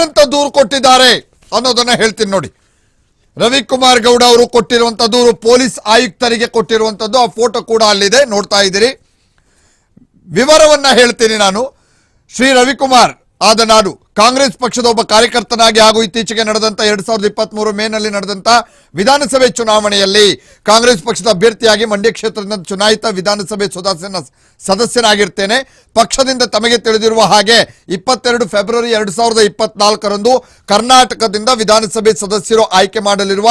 ಏನಂತ ದೂರು ಕೊಟ್ಟಿದ್ದಾರೆ ಅನ್ನೋದನ್ನ ಹೇಳ್ತೀನಿ ನೋಡಿ. ರವಿಕುಮಾರ್ ಗೌಡ ಅವರು ಕೊಟ್ಟಿರುವಂತ ದೂರು ಪೊಲೀಸ್ ಆಯುಕ್ತರಿಗೆ ಕೊಟ್ಟಿರುವಂತದ್ದು. ಆ ಫೋಟೋ ಕೂಡ ಅಲ್ಲಿದೆ, ನೋಡ್ತಾ ಇದ್ದೀರಿ. ವಿವರವನ್ನ ಹೇಳ್ತೀನಿ ನಾನು. ಶ್ರೀ ರವಿಕುಮಾರ್ ಆದ ನಾನು ಕಾಂಗ್ರೆಸ್ ಪಕ್ಷದ ಒಬ್ಬ ಕಾರ್ಯಕರ್ತನಾಗಿ ಹಾಗೂ ಇತ್ತೀಚೆಗೆ ನಡೆದಂತ 2023 ಮೇನಲ್ಲಿ ನಡೆದಂತ ವಿಧಾನಸಭೆ ಚುನಾವಣೆಯಲ್ಲಿ ಕಾಂಗ್ರೆಸ್ ಪಕ್ಷದ ಅಭ್ಯರ್ಥಿಯಾಗಿ ಮಂಡ್ಯ ಕ್ಷೇತ್ರದಿಂದ ಚುನಾಯಿತ ವಿಧಾನಸಭೆ ಸದಸ್ಯನಾಗಿರ್ತೇನೆ. ಪಕ್ಷದಿಂದ ತಮಗೆ ತಿಳಿದಿರುವ ಹಾಗೆ 22 ಫೆಬ್ರವರಿ 2024ರಂದು ಕರ್ನಾಟಕದಿಂದ ವಿಧಾನಸಭೆ ಸದಸ್ಯರು ಆಯ್ಕೆ ಮಾಡಲಿರುವ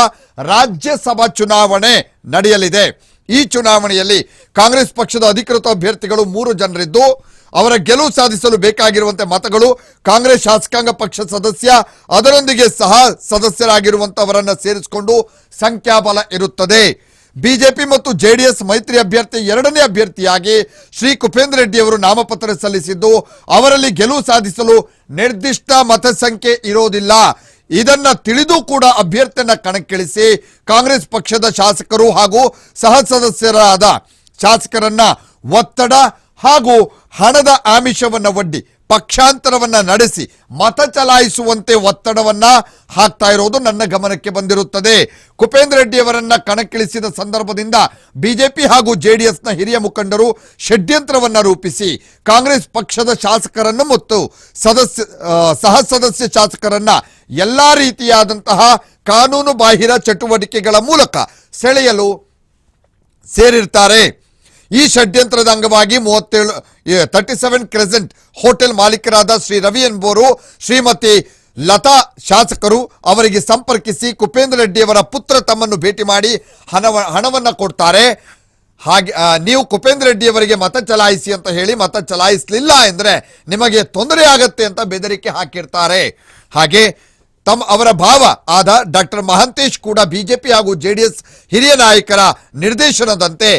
ರಾಜ್ಯಸಭಾ ಚುನಾವಣೆ ನಡೆಯಲಿದೆ. ಈ ಚುನಾವಣೆಯಲ್ಲಿ ಕಾಂಗ್ರೆಸ್ ಪಕ್ಷದ ಅಧಿಕೃತ ಅಭ್ಯರ್ಥಿಗಳು 3 ಜನರಿದ್ದು ಅವರ ಗೆಲುವು ಸಾಧಿಸಲು ಬೇಕಾಗಿರುವಂತೆ ಮತಗಳು ಕಾಂಗ್ರೆಸ್ ಶಾಸಕಾಂಗ ಪಕ್ಷ ಸದಸ್ಯ ಅದರೊಂದಿಗೆ ಸಹ ಸದಸ್ಯರಾಗಿರುವಂತವರನ್ನ ಸೇರಿಸಿಕೊಂಡು ಸಂಖ್ಯಾಬಲ ಇರುತ್ತದೆ. ಬಿಜೆಪಿ ಮತ್ತು ಜೆಡಿಎಸ್ ಮೈತ್ರಿ ಅಭ್ಯರ್ಥಿ 2ನೇ ಅಭ್ಯರ್ಥಿಯಾಗಿ ಶ್ರೀ ಕುಪೇಂದ್ರ ರೆಡ್ಡಿ ಅವರು ನಾಮಪತ್ರ ಸಲ್ಲಿಸಿದ್ದು ಅವರಲ್ಲಿ ಗೆಲುವು ಸಾಧಿಸಲು ನಿರ್ದಿಷ್ಟ ಮತ ಸಂಖ್ಯೆ ಇರೋದಿಲ್ಲ. ಇದನ್ನ ತಿಳಿದು ಕೂಡ ಅಭ್ಯರ್ಥಿಯನ್ನ ಕಣಕ್ಕಿಳಿಸಿ ಕಾಂಗ್ರೆಸ್ ಪಕ್ಷದ ಶಾಸಕರು ಹಾಗೂ ಸಹ ಸದಸ್ಯರಾದ ಶಾಸಕರನ್ನ ಒತ್ತಡ ಹಾಗೂ ಹಣದ ಆಮಿಷವನ್ನ ಒಡ್ಡಿ ಪಕ್ಷಾಂತರವನ್ನ ನಡೆಸಿ ಮತ ಚಲಾಯಿಸುವಂತೆ ಒತ್ತಡವನ್ನ ಹಾಕ್ತಾ ಇರೋದು ನನ್ನ ಗಮನಕ್ಕೆ ಬಂದಿರುತ್ತದೆ. ಕುಪೇಂದ್ರ ರೆಡ್ಡಿ ಅವರನ್ನ ಕಣಕ್ಕಿಳಿಸಿದ ಸಂದರ್ಭದಿಂದ ಬಿಜೆಪಿ ಹಾಗೂ ಜೆಡಿಎಸ್ನ ಹಿರಿಯ ಮುಖಂಡರು ಷಡ್ಯಂತ್ರವನ್ನ ರೂಪಿಸಿ ಕಾಂಗ್ರೆಸ್ ಪಕ್ಷದ ಶಾಸಕರನ್ನು ಮತ್ತು ಸಹ ಸದಸ್ಯ ಶಾಸಕರನ್ನ ಎಲ್ಲಾ ರೀತಿಯಾದಂತಹ ಕಾನೂನು ಬಾಹಿರ ಚಟುವಟಿಕೆಗಳ ಮೂಲಕ ಸೆಳೆಯಲು ಸೇರಿರ್ತಾರೆ. ಈ ಷಡ್ಯಂತ್ರದ ಅಂಗವಾಗಿ 37 ಕ್ರೆಸೆಂಟ್ ಹೋಟೆಲ್ ಮಾಲೀಕರಾದ ಶ್ರೀ ರವಿ ಎಂಬುವರು ಶ್ರೀಮತಿ ಲತಾ ಶಾಸಕರು ಅವರಿಗೆ ಸಂಪರ್ಕಿಸಿ ಕುಪೇಂದ್ರ ರೆಡ್ಡಿಯವರ ಪುತ್ರ ತಮ್ಮನ್ನು ಭೇಟಿ ಮಾಡಿ ಹಣವನ್ನ ಕೊಡ್ತಾರೆ. ಹಾಗೆ ನೀವು ಕುಪೇಂದ್ರ ರೆಡ್ಡಿಯವರಿಗೆ ಮತ ಚಲಾಯಿಸಿ ಅಂತ ಹೇಳಿ ಮತ ಚಲಾಯಿಸಲಿಲ್ಲ ಎಂದ್ರೆ ನಿಮಗೆ ತೊಂದರೆ ಆಗತ್ತೆ ಅಂತ ಬೆದರಿಕೆ ಹಾಕಿರ್ತಾರೆ. ಹಾಗೆ ಅವರ ಭಾವ ಆದ ಡಾಕ್ಟರ್ ಮಹಾಂತೇಶ್ ಕೂಡ ಬಿಜೆಪಿ ಹಾಗೂ ಜೆಡಿಎಸ್ ಹಿರಿಯ ನಾಯಕರ ನಿರ್ದೇಶನದಂತೆ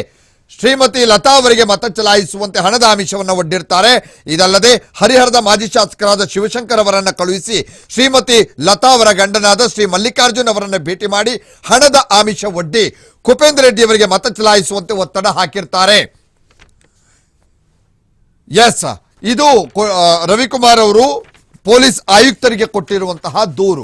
ಶ್ರೀಮತಿ ಲತಾ ಅವರಿಗೆ ಮತ ಚಲಾಯಿಸುವಂತೆ ಹಣದ ಆಮಿಷವನ್ನು ಒಡ್ಡಿರ್ತಾರೆ. ಇದಲ್ಲದೆ ಹರಿಹರದ ಮಾಜಿ ಶಾಸಕರಾದ ಶಿವಶಂಕರ್ ಅವರನ್ನ ಕಳುಹಿಸಿ ಶ್ರೀಮತಿ ಲತಾ ಅವರ ಗಂಡನಾದ ಶ್ರೀ ಮಲ್ಲಿಕಾರ್ಜುನ್ ಅವರನ್ನ ಭೇಟಿ ಮಾಡಿ ಹಣದ ಆಮಿಷ ಒಡ್ಡಿ ಕುಪೇಂದ್ರ ರೆಡ್ಡಿ ಅವರಿಗೆ ಮತ ಚಲಾಯಿಸುವಂತೆ ಒತ್ತಡ ಹಾಕಿರ್ತಾರೆ. ಎಸ್, ಇದು ರವಿಕುಮಾರ್ ಅವರು ಪೊಲೀಸ್ ಆಯುಕ್ತರಿಗೆ ಕೊಟ್ಟಿರುವಂತಹ ದೂರು.